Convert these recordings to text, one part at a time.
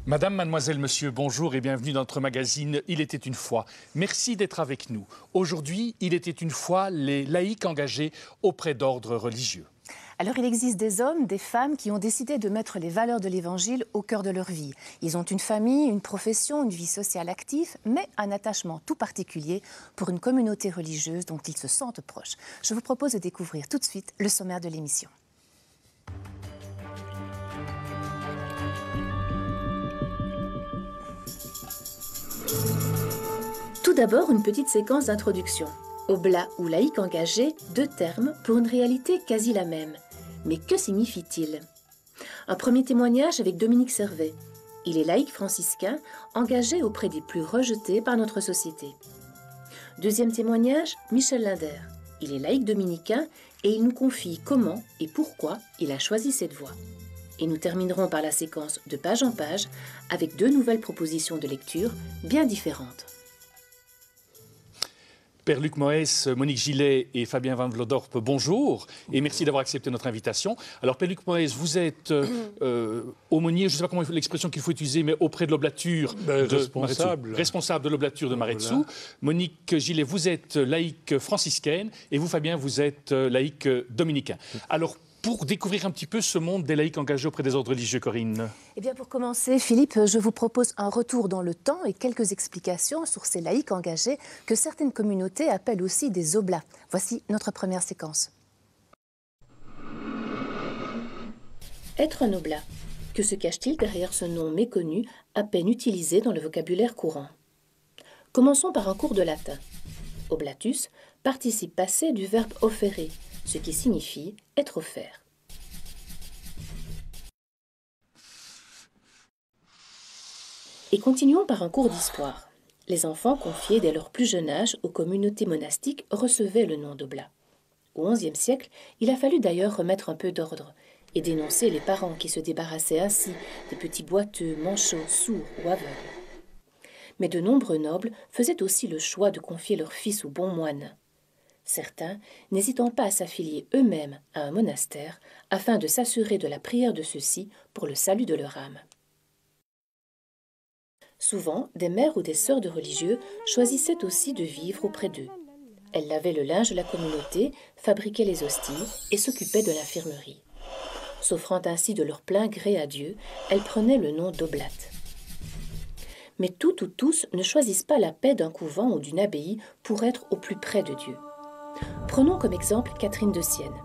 Madame, mademoiselle, monsieur, bonjour et bienvenue dans notre magazine « Il était une fois ». Merci d'être avec nous. Aujourd'hui, il était une fois les laïcs engagés auprès d'ordres religieux. Alors il existe des hommes, des femmes qui ont décidé de mettre les valeurs de l'Évangile au cœur de leur vie. Ils ont une famille, une profession, une vie sociale active, mais un attachement tout particulier pour une communauté religieuse dont ils se sentent proches. Je vous propose de découvrir tout de suite le sommaire de l'émission. Tout d'abord, une petite séquence d'introduction. Oblat ou laïc engagé, deux termes pour une réalité quasi la même. Mais que signifie-t-il? Un premier témoignage avec Dominique Servet. Il est laïc franciscain, engagé auprès des plus rejetés par notre société. Deuxième témoignage, Michel Linder. Il est laïc dominicain et il nous confie comment et pourquoi il a choisi cette voie. Et nous terminerons par la séquence de page en page avec deux nouvelles propositions de lecture bien différentes. Père Luc Moès, Monique Gillet et Fabien Van Vlodorp, bonjour et merci d'avoir accepté notre invitation. Alors Père Luc Moès, vous êtes aumônier, je ne sais pas comment l'expression qu'il faut utiliser, mais auprès de l'oblature responsable de l'oblature de Maretsou. Voilà. Monique Gillet, vous êtes laïque franciscaine et vous Fabien, vous êtes laïque dominicain. Alors pour découvrir un petit peu ce monde des laïcs engagés auprès des ordres religieux, Corinne. Eh bien, pour commencer, Philippe, je vous propose un retour dans le temps et quelques explications sur ces laïcs engagés que certaines communautés appellent aussi des oblats. Voici notre première séquence. Être un oblat. Que se cache-t-il derrière ce nom méconnu, à peine utilisé dans le vocabulaire courant? Commençons par un cours de latin. Oblatus, participe passé du verbe offere, ce qui signifie être offert. Et continuons par un cours d'histoire. Les enfants confiés dès leur plus jeune âge aux communautés monastiques recevaient le nom d'oblat. Au XIe siècle, il a fallu d'ailleurs remettre un peu d'ordre et dénoncer les parents qui se débarrassaient ainsi des petits boiteux, manchots, sourds ou aveugles. Mais de nombreux nobles faisaient aussi le choix de confier leurs fils aux bons moines. Certains n'hésitant pas à s'affilier eux-mêmes à un monastère afin de s'assurer de la prière de ceux-ci pour le salut de leur âme. Souvent, des mères ou des sœurs de religieux choisissaient aussi de vivre auprès d'eux. Elles lavaient le linge de la communauté, fabriquaient les hosties et s'occupaient de l'infirmerie. S'offrant ainsi de leur plein gré à Dieu, elles prenaient le nom d'oblates. Mais toutes ou tous ne choisissent pas la paix d'un couvent ou d'une abbaye pour être au plus près de Dieu. Prenons comme exemple Catherine de Sienne.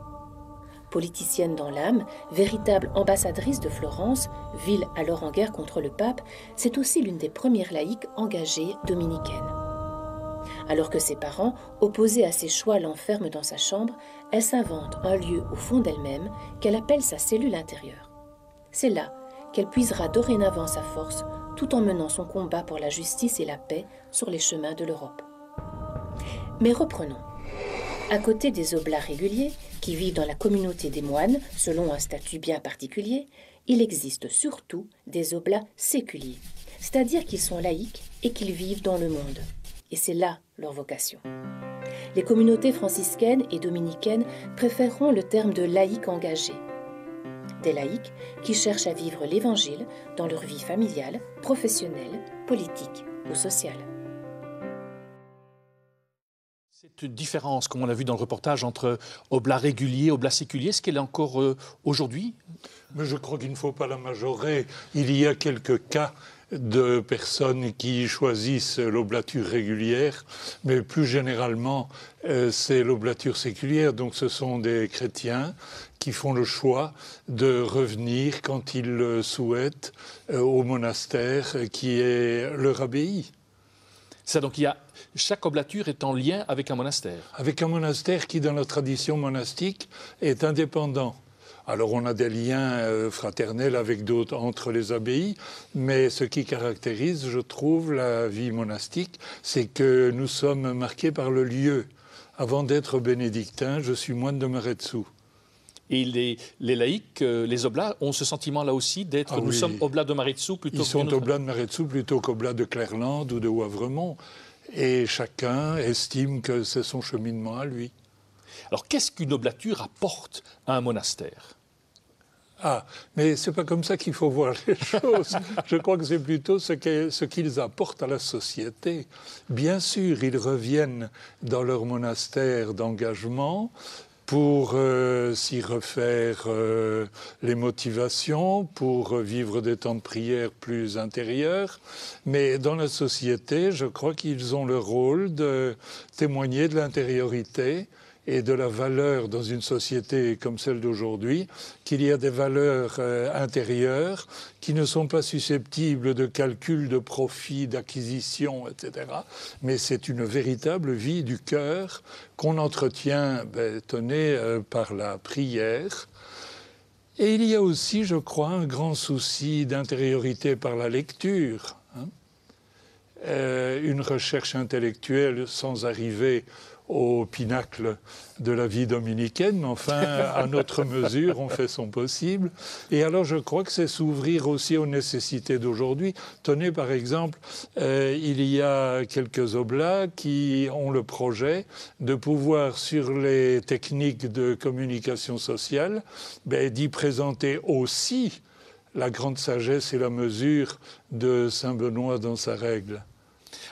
Politicienne dans l'âme, véritable ambassadrice de Florence, ville alors en guerre contre le pape, c'est aussi l'une des premières laïques engagées dominicaines. Alors que ses parents, opposés à ses choix, l'enferment dans sa chambre, elle s'invente un lieu au fond d'elle-même qu'elle appelle sa cellule intérieure. C'est là qu'elle puisera dorénavant sa force, tout en menant son combat pour la justice et la paix sur les chemins de l'Europe. Mais reprenons. À côté des oblats réguliers, qui vivent dans la communauté des moines, selon un statut bien particulier, il existe surtout des oblats séculiers, c'est-à-dire qu'ils sont laïcs et qu'ils vivent dans le monde. Et c'est là leur vocation. Les communautés franciscaines et dominicaines préféreront le terme de laïcs engagés. Des laïcs qui cherchent à vivre l'Évangile dans leur vie familiale, professionnelle, politique ou sociale. Cette différence, comme on l'a vu dans le reportage, entre oblat régulier, oblat séculier, est-ce qu'elle est encore aujourd'hui? Mais je crois qu'il ne faut pas la majorer. Il y a quelques cas de personnes qui choisissent l'oblature régulière, mais plus généralement, c'est l'oblature séculière. Donc ce sont des chrétiens qui font le choix de revenir, quand ils le souhaitent, au monastère qui est leur abbaye. Ça, donc chaque oblature est en lien avec un monastère. Avec un monastère qui, dans la tradition monastique, est indépendant. Alors on a des liens fraternels avec d'autres entre les abbayes, mais ce qui caractérise, je trouve, la vie monastique, c'est que nous sommes marqués par le lieu. Avant d'être bénédictin, je suis moine de Maretsou. Et les laïcs, les oblats, ont ce sentiment-là aussi d'être... Nous sommes oblats de Maretsou plutôt que... Ils sont oblats de Maretsou plutôt qu'oblats de Clairland ou de Wavremonts. Et chacun estime que c'est son cheminement à lui. Alors, qu'est-ce qu'une oblature apporte à un monastère? Ah, mais c'est pas comme ça qu'il faut voir les choses. Je crois que c'est plutôt ce qu'ils apportent à la société. Bien sûr, ils reviennent dans leur monastère d'engagement pour s'y refaire les motivations, pour vivre des temps de prière plus intérieurs. Mais dans la société, je crois qu'ils ont le rôle de témoigner de l'intériorité et de la valeur dans une société comme celle d'aujourd'hui, qu'il y a des valeurs intérieures qui ne sont pas susceptibles de calcul, de profit, d'acquisition, etc. Mais c'est une véritable vie du cœur qu'on entretient, tenez, par la prière. Et il y a aussi, je crois, un grand souci d'intériorité par la lecture. Une recherche intellectuelle sans arriver au pinacle de la vie dominicaine, mais enfin, à notre mesure, on fait son possible. Et alors, je crois que c'est s'ouvrir aussi aux nécessités d'aujourd'hui. Tenez, par exemple, il y a quelques oblats qui ont le projet de pouvoir, sur les techniques de communication sociale, d'y présenter aussi la grande sagesse et la mesure de Saint Benoît dans sa règle.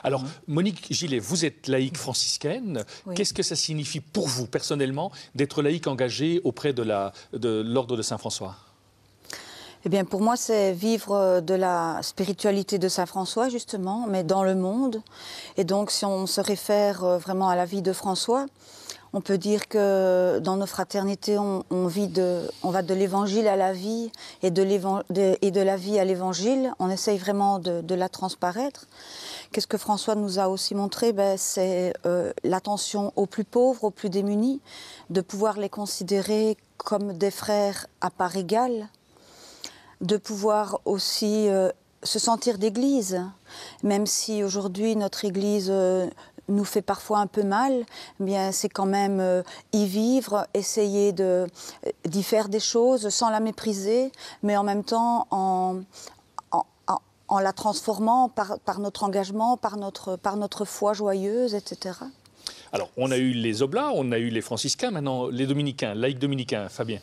Alors, Monique Gillet, vous êtes laïque franciscaine. Oui. Qu'est-ce que ça signifie pour vous, personnellement, d'être laïque engagée auprès de l'ordre de Saint-François ? Eh bien, pour moi, c'est vivre de la spiritualité de Saint-François, justement, mais dans le monde. Et donc, si on se réfère vraiment à la vie de François, on peut dire que dans nos fraternités, on va de l'évangile à la vie et de la vie à l'évangile. On essaye vraiment de la transparaître. Qu'est-ce que François nous a aussi montré ? C'est l'attention aux plus pauvres, aux plus démunis, de pouvoir les considérer comme des frères à part égale, de pouvoir aussi se sentir d'église, même si aujourd'hui notre église nous fait parfois un peu mal, bien c'est quand même y vivre, essayer d'y faire des choses sans la mépriser, mais en même temps en la transformant par notre engagement, par notre foi joyeuse, etc. Alors, on a eu les oblats, on a eu les franciscains, maintenant les dominicains, laïcs dominicains. Fabien.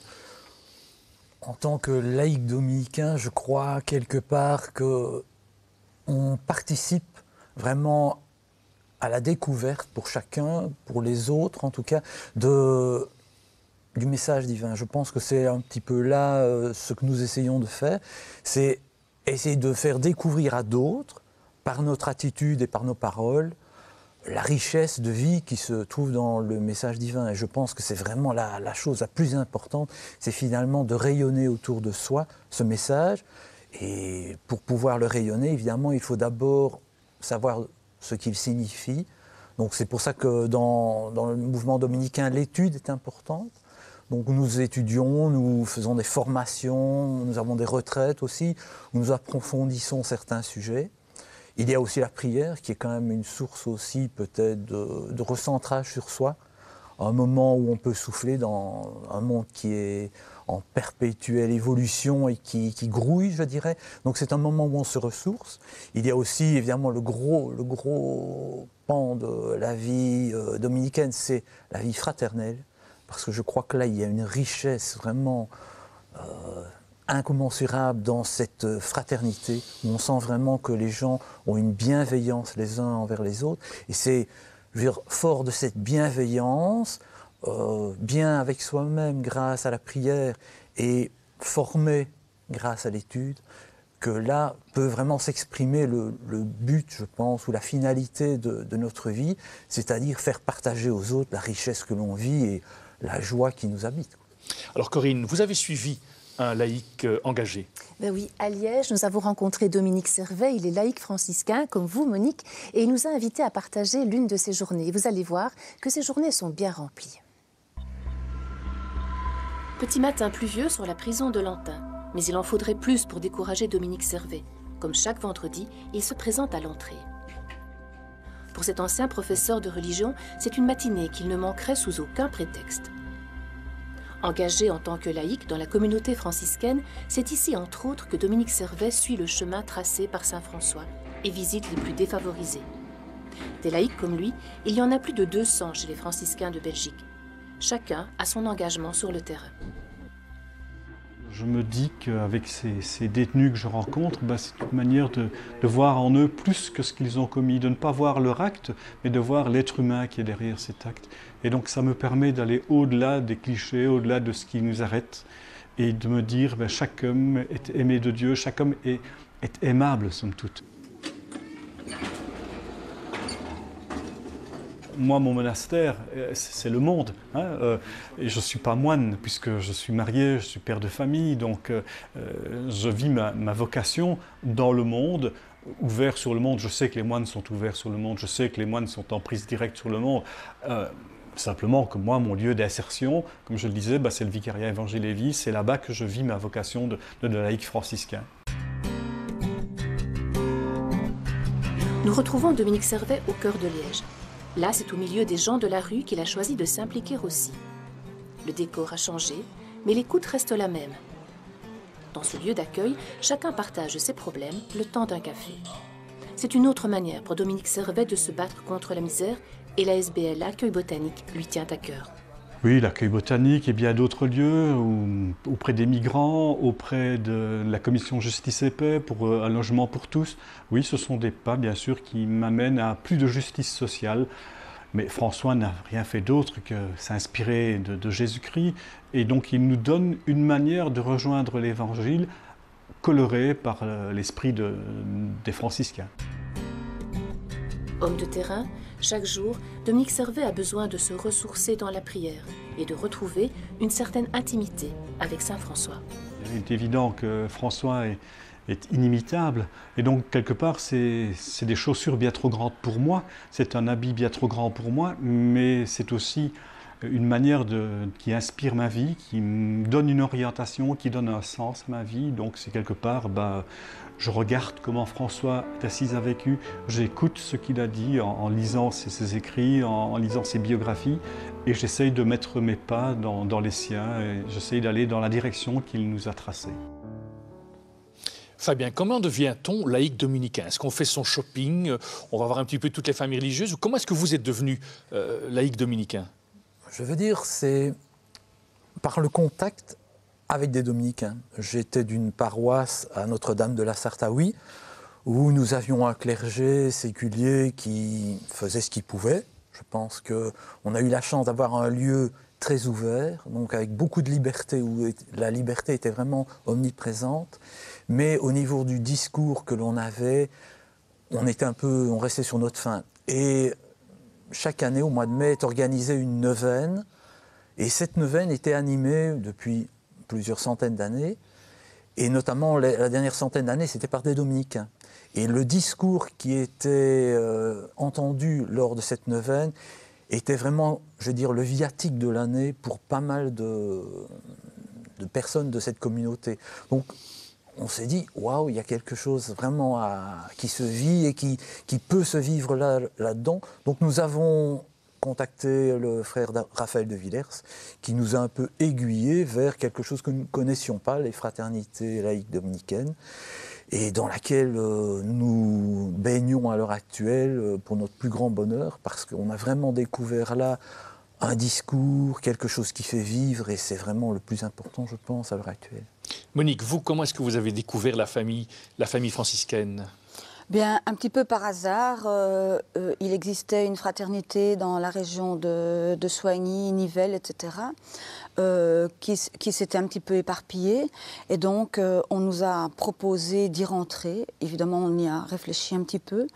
En tant que laïc dominicain, je crois quelque part qu'on participe vraiment à la découverte pour chacun, pour les autres en tout cas, du message divin. Je pense que c'est un petit peu là ce que nous essayons de faire, c'est essayer de faire découvrir à d'autres, par notre attitude et par nos paroles, la richesse de vie qui se trouve dans le message divin. Et je pense que c'est vraiment la chose la plus importante, c'est finalement de rayonner autour de soi ce message. Et pour pouvoir le rayonner, évidemment, il faut d'abord savoir ce qu'il signifie. Donc c'est pour ça que dans le mouvement dominicain, l'étude est importante. Donc nous étudions, nous faisons des formations, nous avons des retraites aussi, où nous approfondissons certains sujets. Il y a aussi la prière, qui est quand même une source aussi peut-être de recentrage sur soi, un moment où on peut souffler dans un monde qui est en perpétuelle évolution et qui grouille, je dirais. Donc c'est un moment où on se ressource. Il y a aussi évidemment le gros pan de la vie dominicaine, c'est la vie fraternelle. Parce que je crois que là, il y a une richesse vraiment incommensurable dans cette fraternité, où on sent vraiment que les gens ont une bienveillance les uns envers les autres. Et c'est, je veux dire, fort de cette bienveillance, bien avec soi-même grâce à la prière et formé grâce à l'étude, que là peut vraiment s'exprimer le but, je pense, ou la finalité de notre vie, c'est-à-dire faire partager aux autres la richesse que l'on vit et la joie qui nous habite. Alors Corinne, vous avez suivi un laïc engagé. Ben oui, à Liège, nous avons rencontré Dominique Servet, il est laïc franciscain, comme vous, Monique, et il nous a invités à partager l'une de ses journées. Vous allez voir que ces journées sont bien remplies. Petit matin pluvieux sur la prison de Lantin, mais il en faudrait plus pour décourager Dominique Servet. Comme chaque vendredi, il se présente à l'entrée. Pour cet ancien professeur de religion, c'est une matinée qu'il ne manquerait sous aucun prétexte. Engagé en tant que laïc dans la communauté franciscaine, c'est ici entre autres que Dominique Servet suit le chemin tracé par saint François et visite les plus défavorisés. Des laïcs comme lui, il y en a plus de 200 chez les franciscains de Belgique. Chacun a son engagement sur le terrain. Je me dis qu'avec ces détenus que je rencontre, c'est une manière de voir en eux plus que ce qu'ils ont commis, de ne pas voir leur acte, mais de voir l'être humain qui est derrière cet acte. Et donc ça me permet d'aller au-delà des clichés, au-delà de ce qui nous arrête, et de me dire chaque homme est aimé de Dieu, chaque homme est aimable, somme toute. Moi, mon monastère, c'est le monde. Et je ne suis pas moine, puisque je suis marié, je suis père de famille, donc je vis ma vocation dans le monde, ouvert sur le monde. Je sais que les moines sont ouverts sur le monde, je sais que les moines sont en prise directe sur le monde. Simplement que moi, mon lieu d'insertion, comme je le disais, c'est le vicariat Évangile et Vie, c'est là-bas que je vis ma vocation de laïc franciscain. Nous retrouvons Dominique Servet au cœur de Liège. Là, c'est au milieu des gens de la rue qu'il a choisi de s'impliquer aussi. Le décor a changé, mais l'écoute reste la même. Dans ce lieu d'accueil, chacun partage ses problèmes le temps d'un café. C'est une autre manière pour Dominique Servet de se battre contre la misère et la SBL Accueil Botanique lui tient à cœur. Oui, l'accueil botanique et bien d'autres lieux, auprès des migrants, auprès de la commission Justice et Paix pour un logement pour tous. Oui, ce sont des pas, bien sûr, qui m'amènent à plus de justice sociale. Mais François n'a rien fait d'autre que s'inspirer de Jésus-Christ. Et donc, il nous donne une manière de rejoindre l'Évangile colorée par l'esprit des franciscains. Homme de terrain, chaque jour, Dominique Servet a besoin de se ressourcer dans la prière et de retrouver une certaine intimité avec Saint François. Il est évident que François est inimitable et donc quelque part c'est des chaussures bien trop grandes pour moi, c'est un habit bien trop grand pour moi, mais c'est aussi une manière qui inspire ma vie, qui me donne une orientation, qui donne un sens à ma vie. Donc c'est quelque part, je regarde comment François d'Assise a vécu, j'écoute ce qu'il a dit en lisant ses écrits, en lisant ses biographies, et j'essaye de mettre mes pas dans les siens, et j'essaye d'aller dans la direction qu'il nous a tracée. Fabien, comment devient-on laïc dominicain? Est-ce qu'on fait son shopping? On va voir un petit peu toutes les familles religieuses? Ou comment est-ce que vous êtes devenu laïc dominicain? Je veux dire, c'est par le contact avec des dominicains. J'étais d'une paroisse à Notre-Dame de la Sarthaoui, où nous avions un clergé séculier qui faisait ce qu'il pouvait. Je pense qu'on a eu la chance d'avoir un lieu très ouvert, donc avec beaucoup de liberté, où la liberté était vraiment omniprésente. Mais au niveau du discours que l'on avait, on restait sur notre faim. Et chaque année, au mois de mai, est organisée une neuvaine. Et cette neuvaine était animée depuis plusieurs centaines d'années. Et notamment, la dernière centaine d'années, c'était par des dominicains. Et le discours qui était entendu lors de cette neuvaine était vraiment, je veux dire, le viatique de l'année pour pas mal de personnes de cette communauté. Donc, on s'est dit, waouh, il y a quelque chose vraiment qui se vit et qui peut se vivre là-dedans. Donc nous avons contacté le frère Raphaël de Villers, qui nous a un peu aiguillés vers quelque chose que nous ne connaissions pas, les fraternités laïques dominicaines, et dans laquelle nous baignons à l'heure actuelle pour notre plus grand bonheur, parce qu'on a vraiment découvert là un discours, quelque chose qui fait vivre, et c'est vraiment le plus important, je pense, à l'heure actuelle. Monique, vous, comment est-ce que vous avez découvert la famille franciscaine? Bien, un petit peu par hasard, il existait une fraternité dans la région de Soigny, Nivelles, etc., qui s'était un petit peu éparpillée. Et donc, on nous a proposé d'y rentrer. Évidemment, on y a réfléchi un petit peu.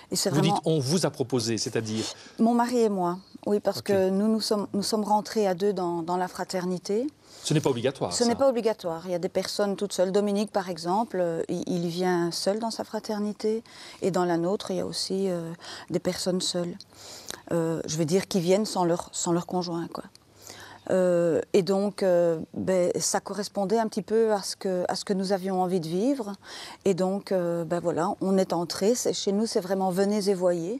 Et c'est vous dites on vous a proposé, c'est-à-dire? Mon mari et moi, oui, parce que nous sommes rentrés à deux dans la fraternité. Ce n'est pas obligatoire. Ce n'est pas obligatoire. Il y a des personnes toutes seules. Dominique, par exemple, il vient seul dans sa fraternité. Et dans la nôtre, il y a aussi des personnes seules. Je veux dire, qui viennent sans leur conjoint, quoi. Et donc, ça correspondait un petit peu à ce que nous avions envie de vivre. Et donc, voilà, on est entrés. Chez nous, c'est vraiment venez et voyez.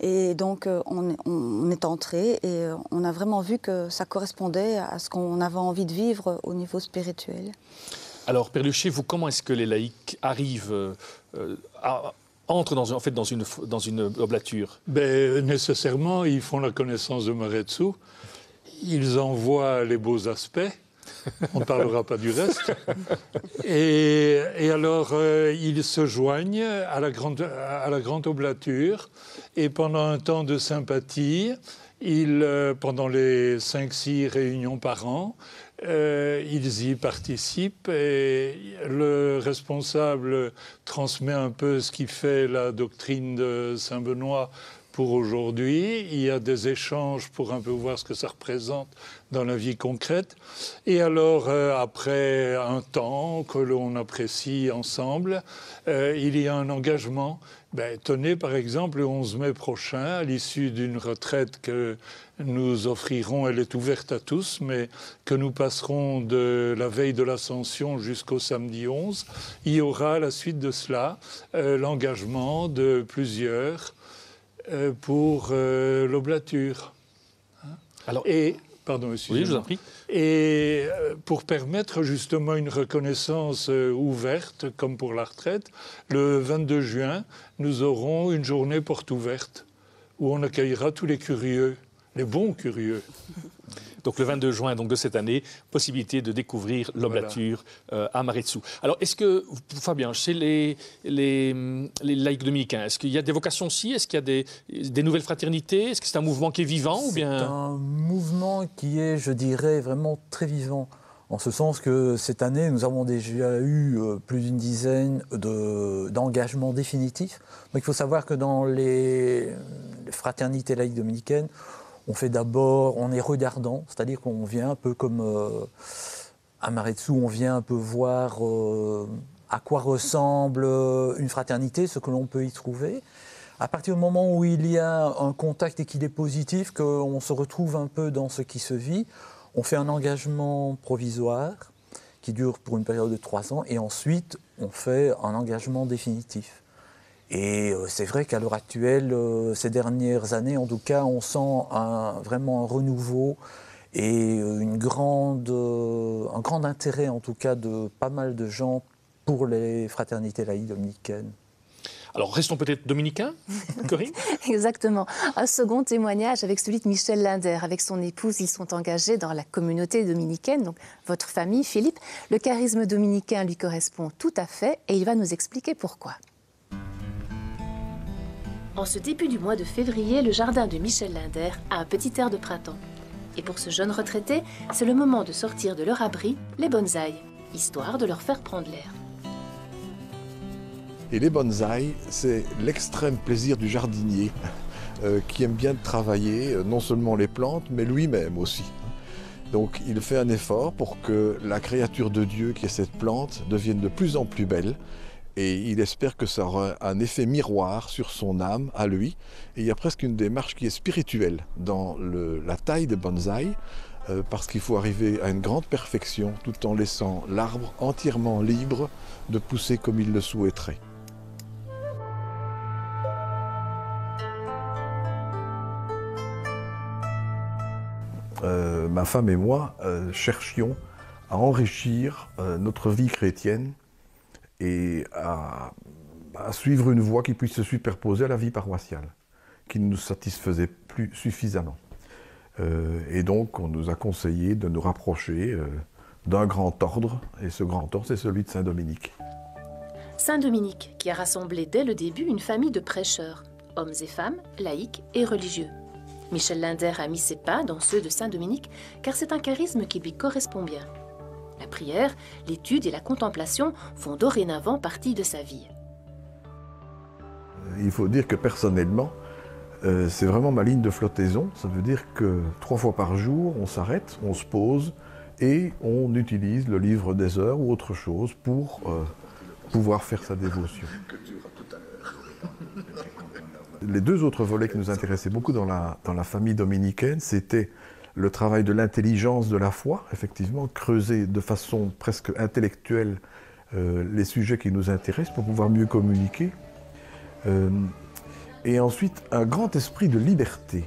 Et donc, on est entrés et on a vraiment vu que ça correspondait à ce qu'on avait envie de vivre au niveau spirituel. Alors, Père Luché, vous, comment est-ce que les laïcs arrivent entrent dans une oblature? Nécessairement, ils font la connaissance de Maretsu. Ils en voient les beaux aspects On ne parlera pas du reste. Et alors, ils se joignent à la grande oblature. Et pendant un temps de sympathie, pendant les 5-6 réunions par an, ils y participent et le responsable transmet un peu ce qui fait la doctrine de Saint-Benoît pour aujourd'hui. Il y a des échanges pour un peu voir ce que ça représente dans la vie concrète. Et alors, après un temps que l'on apprécie ensemble, il y a un engagement. Tenez, par exemple, le 11 mai prochain, à l'issue d'une retraite que nous offrirons, elle est ouverte à tous, mais que nous passerons de la veille de l'Ascension jusqu'au samedi 11, il y aura à la suite de cela l'engagement de plusieurs pour l'oblature. Alors, Pardon, excusez-moi. oui, je vous en prie. Et pour permettre justement une reconnaissance ouverte, comme pour la retraite, le 22 juin, nous aurons une journée porte ouverte où on accueillera tous les curieux, les bons curieux. Donc le 22 juin donc, de cette année, possibilité de découvrir l'oblature à Maretsou. Alors est-ce que, Fabien, chez les laïcs dominicains, est-ce qu'il y a des vocations aussi? Est-ce qu'il y a des nouvelles fraternités? Est-ce que c'est un mouvement qui est vivant ou bien... C'est un mouvement qui est, je dirais, vraiment très vivant. En ce sens que cette année, nous avons déjà eu plus d'une dizaine d'engagements définitifs. Donc il faut savoir que dans les fraternités laïques dominicaines, on est regardant, c'est-à-dire qu'on vient un peu comme à Maretsou, on vient un peu voir à quoi ressemble une fraternité, ce que l'on peut y trouver. À partir du moment où il y a un contact et qu'il est positif, qu'on se retrouve un peu dans ce qui se vit, on fait un engagement provisoire qui dure pour une période de 3 ans et ensuite on fait un engagement définitif. Et c'est vrai qu'à l'heure actuelle, ces dernières années, en tout cas, on sent vraiment un renouveau et un grand intérêt, en tout cas, de pas mal de gens pour les fraternités laïques dominicaines. Alors restons peut-être dominicains, Corinne? Exactement. Un second témoignage avec celui de Michel Linder. Avec son épouse, ils sont engagés dans la communauté dominicaine, donc votre famille, Philippe. Le charisme dominicain lui correspond tout à fait et il va nous expliquer pourquoi. En ce début du mois de février, le jardin de Michel Linder a un petit air de printemps. Et pour ce jeune retraité, c'est le moment de sortir de leur abri les bonsaïs, histoire de leur faire prendre l'air. Et les bonsaïs, c'est l'extrême plaisir du jardinier qui aime bien travailler non seulement les plantes, mais lui-même aussi. Donc il fait un effort pour que la créature de Dieu qui est cette plante devienne de plus en plus belle. Et il espère que ça aura un effet miroir sur son âme, à lui. Et il y a presque une démarche qui est spirituelle dans la taille des bonsaïs, parce qu'il faut arriver à une grande perfection tout en laissant l'arbre entièrement libre de pousser comme il le souhaiterait. Ma femme et moi cherchions à enrichir notre vie chrétienne et à suivre une voie qui puisse se superposer à la vie paroissiale, qui ne nous satisfaisait plus suffisamment. Et donc, on nous a conseillé de nous rapprocher d'un grand ordre, et ce grand ordre, c'est celui de Saint-Dominique. Saint-Dominique, qui a rassemblé dès le début une famille de prêcheurs, hommes et femmes, laïcs et religieux. Michel Linder a mis ses pas dans ceux de Saint-Dominique, car c'est un charisme qui lui correspond bien. La prière, l'étude et la contemplation font dorénavant partie de sa vie. Il faut dire que personnellement, c'est vraiment ma ligne de flottaison. Ça veut dire que 3 fois par jour, on s'arrête, on se pose et on utilise le livre des heures ou autre chose pour pouvoir faire sa dévotion. Les 2 autres volets qui nous intéressaient beaucoup dans la famille dominicaine, c'était le travail de l'intelligence de la foi, effectivement, creuser de façon presque intellectuelle les sujets qui nous intéressent pour pouvoir mieux communiquer. Et ensuite, un grand esprit de liberté.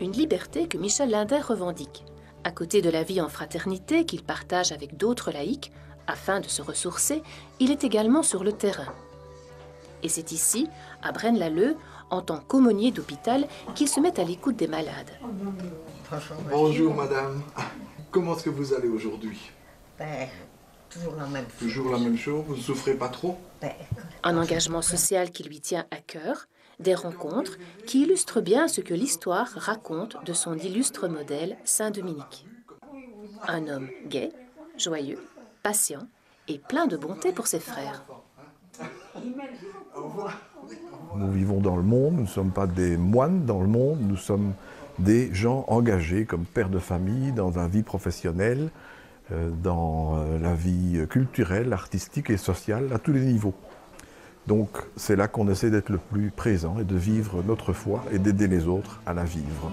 Une liberté que Michel Linder revendique. À côté de la vie en fraternité qu'il partage avec d'autres laïcs, afin de se ressourcer, il est également sur le terrain. Et c'est ici, à Braine-l'Alleud, en tant qu'aumônier d'hôpital qu'il se met à l'écoute des malades. Bonjour madame. Comment est-ce que vous allez aujourd'hui? Toujours la même chose. Toujours la même chose? Vous ne souffrez pas trop? Un engagement social qui lui tient à cœur, des rencontres qui illustrent bien ce que l'histoire raconte de son illustre modèle Saint-Dominique. Un homme gai, joyeux, patient et plein de bonté pour ses frères. Nous vivons dans le monde, nous ne sommes pas des moines dans le monde, nous sommes des gens engagés comme pères de famille dans la vie professionnelle, dans la vie culturelle, artistique et sociale, à tous les niveaux. Donc c'est là qu'on essaie d'être le plus présent et de vivre notre foi et d'aider les autres à la vivre.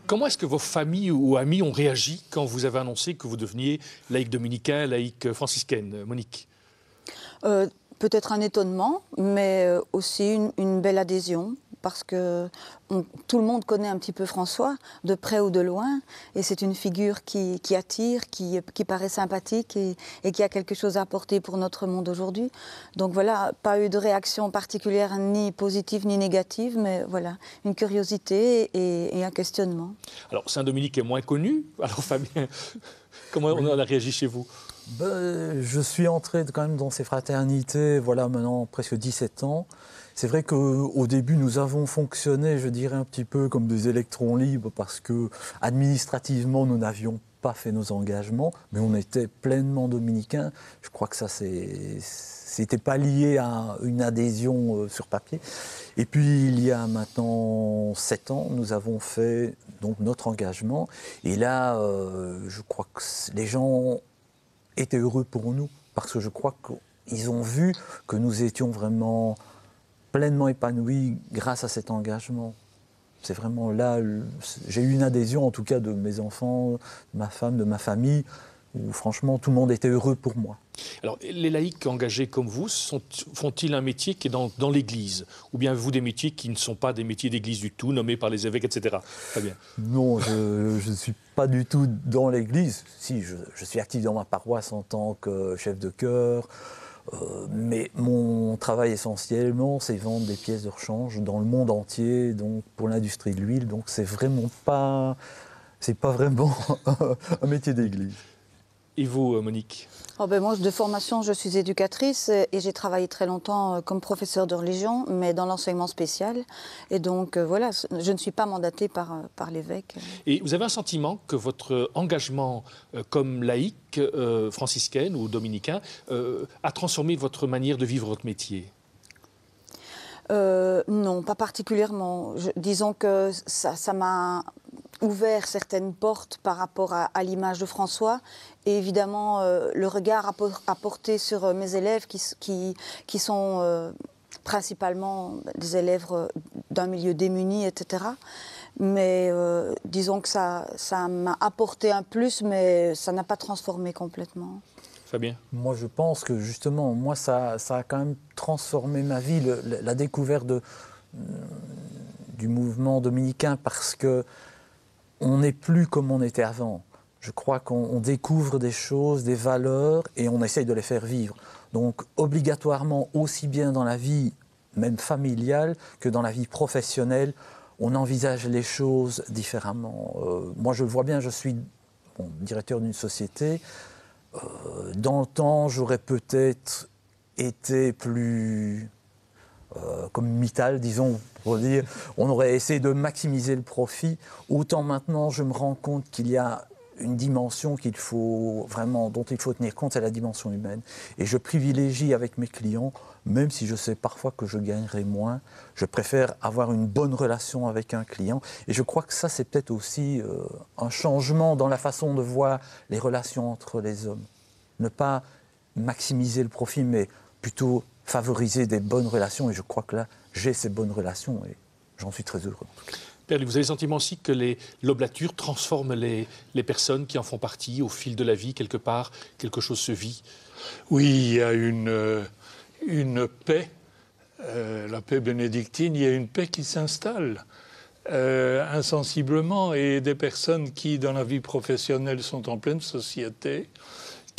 Comment est-ce que vos familles ou amis ont réagi quand vous avez annoncé que vous deveniez laïque dominicain, laïque franciscaine, Monique? Peut-être un étonnement, mais aussi une belle adhésion, parce que tout le monde connaît un petit peu François, de près ou de loin, et c'est une figure qui attire, qui paraît sympathique et qui a quelque chose à apporter pour notre monde aujourd'hui. Donc voilà, pas eu de réaction particulière, ni positive ni négative, mais voilà, une curiosité et un questionnement. Alors, Saint-Dominique est moins connu, alors Fabien, comment on a réagi chez vous? Je suis entré quand même dans ces fraternités, voilà, maintenant presque 17 ans. C'est vrai qu'au début, nous avons fonctionné, je dirais, un petit peu comme des électrons libres parce que, administrativement, nous n'avions pas fait nos engagements, mais on était pleinement dominicains. Je crois que ça, c'était pas lié à une adhésion sur papier. Et puis, il y a maintenant 7 ans, nous avons fait donc notre engagement. Et là, je crois que les gens étaient heureux pour nous, parce que je crois qu'ils ont vu que nous étions vraiment pleinement épanouis grâce à cet engagement. C'est vraiment là, j'ai eu une adhésion en tout cas de mes enfants, de ma femme, de ma famille, où franchement tout le monde était heureux pour moi. Alors, les laïcs engagés comme vous, font-ils un métier qui est dans l'Église? Ou bien avez-vous des métiers qui ne sont pas des métiers d'Église du tout, nommés par les évêques, etc. Très bien. Non, je ne suis pas du tout dans l'Église. Si, je suis actif dans ma paroisse en tant que chef de chœur, mais mon travail essentiellement, c'est vendre des pièces de rechange dans le monde entier, donc pour l'industrie de l'huile. Donc c'est pas vraiment un métier d'église. Et vous, Monique? Moi, de formation, je suis éducatrice et j'ai travaillé très longtemps comme professeur de religion, mais dans l'enseignement spécial. Et donc, voilà, je ne suis pas mandatée par l'évêque. Et vous avez un sentiment que votre engagement comme laïque franciscaine ou dominicain a transformé votre manière de vivre votre métier? Non, pas particulièrement. Disons que ça m'a ouvert certaines portes par rapport à l'image de François et évidemment le regard apporté sur mes élèves qui sont principalement des élèves d'un milieu démuni, etc. Mais disons que ça m'a apporté un plus, mais ça n'a pas transformé complètement. Fabien? Moi, je pense que justement, moi, ça a quand même transformé ma vie, la découverte du mouvement dominicain, parce que on n'est plus comme on était avant. Je crois qu'on découvre des choses, des valeurs, et on essaye de les faire vivre. Donc, obligatoirement, aussi bien dans la vie même familiale que dans la vie professionnelle, on envisage les choses différemment. Moi, je le vois bien, je suis directeur d'une société. Dans le temps, j'aurais peut-être été plus comme Mittal, disons, pour dire, on aurait essayé de maximiser le profit. Autant maintenant, je me rends compte qu'il y a une dimension dont il faut tenir compte, c'est la dimension humaine. Et je privilégie avec mes clients, même si je sais parfois que je gagnerai moins, je préfère avoir une bonne relation avec un client. Et je crois que ça, c'est peut-être aussi un changement dans la façon de voir les relations entre les hommes. Ne pas maximiser le profit, mais plutôt favoriser des bonnes relations. Et je crois que là, j'ai ces bonnes relations et j'en suis très heureux. En tout cas. Perle, vous avez le sentiment aussi que l'oblature transforme les personnes qui en font partie au fil de la vie, quelque part, quelque chose se vit? Oui, il y a une paix, la paix bénédictine, il y a une paix qui s'installe insensiblement, et des personnes qui, dans la vie professionnelle, sont en pleine société,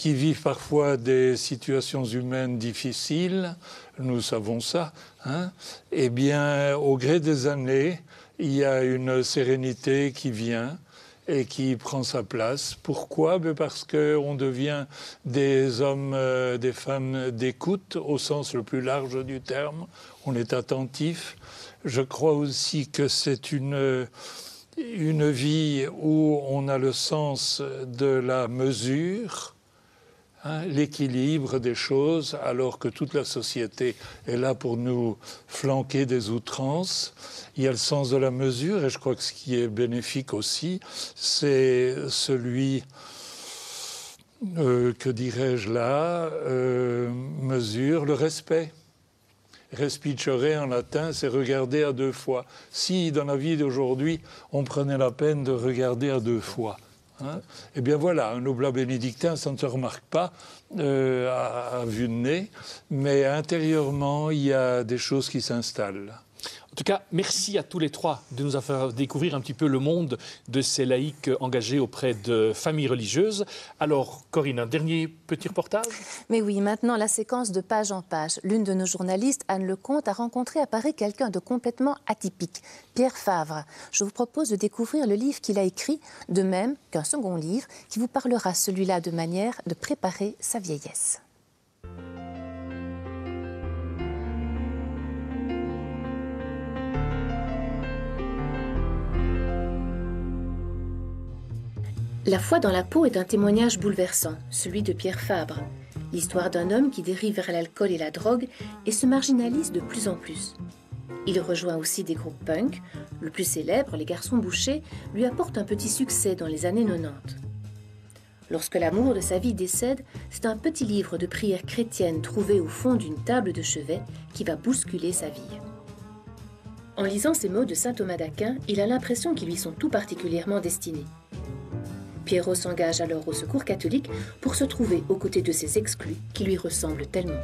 qui vivent parfois des situations humaines difficiles, nous savons ça, hein, eh bien, au gré des années, il y a une sérénité qui vient et qui prend sa place. Pourquoi? Parce qu'on devient des hommes, des femmes d'écoute, au sens le plus large du terme. On est attentif. Je crois aussi que c'est une vie où on a le sens de la mesure, hein, l'équilibre des choses, alors que toute la société est là pour nous flanquer des outrances. Il y a le sens de la mesure, et je crois que ce qui est bénéfique aussi, c'est celui, que dirais-je là, mesure, le respect. Respicere en latin, c'est regarder à deux fois. Si dans la vie d'aujourd'hui, on prenait la peine de regarder à deux fois, hein, eh bien voilà, un oblat bénédictin, ça ne se remarque pas à vue de nez, mais intérieurement, il y a des choses qui s'installent. En tout cas, merci à tous les trois de nous avoir fait découvrir un petit peu le monde de ces laïcs engagés auprès de familles religieuses. Alors, Corinne, un dernier petit reportage? Mais oui, maintenant la séquence de page en page. L'une de nos journalistes, Anne Lecomte, a rencontré à Paris quelqu'un de complètement atypique, Pierre Favre. Je vous propose de découvrir le livre qu'il a écrit, de même qu'un second livre qui vous parlera celui-là de manière de préparer sa vieillesse. La foi dans la peau est un témoignage bouleversant, celui de Pierre Fabre. L'histoire d'un homme qui dérive vers l'alcool et la drogue et se marginalise de plus en plus. Il rejoint aussi des groupes punk. Le plus célèbre, Les Garçons Bouchés, lui apporte un petit succès dans les années 90. Lorsque l'amour de sa vie décède, c'est un petit livre de prières chrétiennes trouvé au fond d'une table de chevet qui va bousculer sa vie. En lisant ces mots de saint Thomas d'Aquin, il a l'impression qu'ils lui sont tout particulièrement destinés. Pierrot s'engage alors au Secours catholique pour se trouver aux côtés de ces exclus qui lui ressemblent tellement.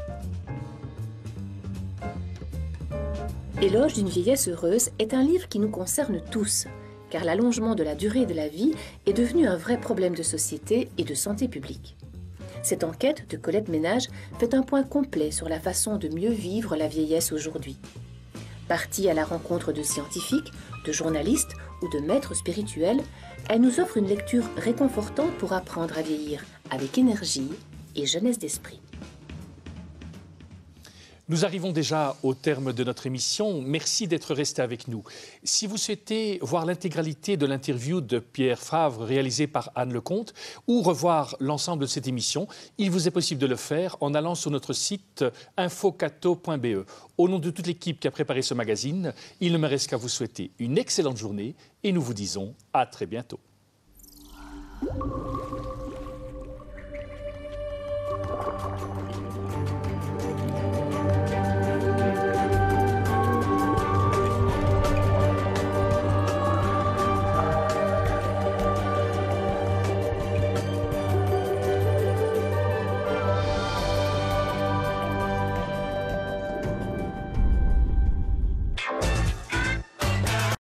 Éloge d'une vieillesse heureuse est un livre qui nous concerne tous, car l'allongement de la durée de la vie est devenu un vrai problème de société et de santé publique. Cette enquête de Colette Ménage fait un point complet sur la façon de mieux vivre la vieillesse aujourd'hui. Partie à la rencontre de scientifiques, de journalistes ou de maîtres spirituels, elle nous offre une lecture réconfortante pour apprendre à vieillir avec énergie et jeunesse d'esprit. Nous arrivons déjà au terme de notre émission. Merci d'être resté avec nous. Si vous souhaitez voir l'intégralité de l'interview de Pierre Favre réalisée par Anne Lecomte ou revoir l'ensemble de cette émission, il vous est possible de le faire en allant sur notre site infocato.be. Au nom de toute l'équipe qui a préparé ce magazine, il ne me reste qu'à vous souhaiter une excellente journée et nous vous disons à très bientôt.